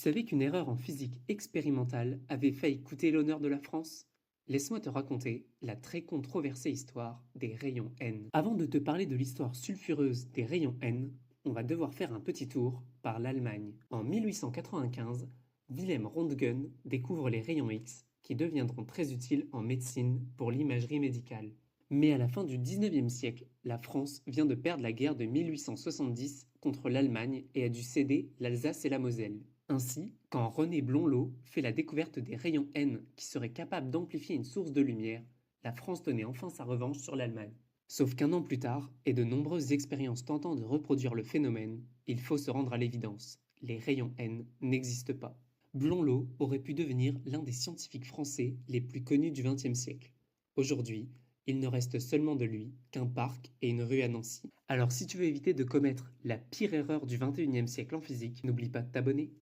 savais qu'une erreur en physique expérimentale avait failli coûter l'honneur de la France? Laisse-moi te raconter la très controversée histoire des rayons N. Avant de te parler de l'histoire sulfureuse des rayons N, on va devoir faire un petit tour par l'Allemagne. En 1895, Wilhelm Röntgen découvre les rayons X qui deviendront très utiles en médecine pour l'imagerie médicale. Mais à la fin du 19e siècle, la France vient de perdre la guerre de 1870 contre l'Allemagne et a dû céder l'Alsace et la Moselle. Ainsi, quand René Blondeau fait la découverte des rayons N qui seraient capables d'amplifier une source de lumière, la France tenait enfin sa revanche sur l'Allemagne. Sauf qu'un an plus tard, et de nombreuses expériences tentant de reproduire le phénomène, il faut se rendre à l'évidence, les rayons N n'existent pas. Blondeau aurait pu devenir l'un des scientifiques français les plus connus du XXe siècle. Aujourd'hui, il ne reste seulement de lui qu'un parc et une rue à Nancy. Alors si tu veux éviter de commettre la pire erreur du XXIe siècle en physique, n'oublie pas de t'abonner.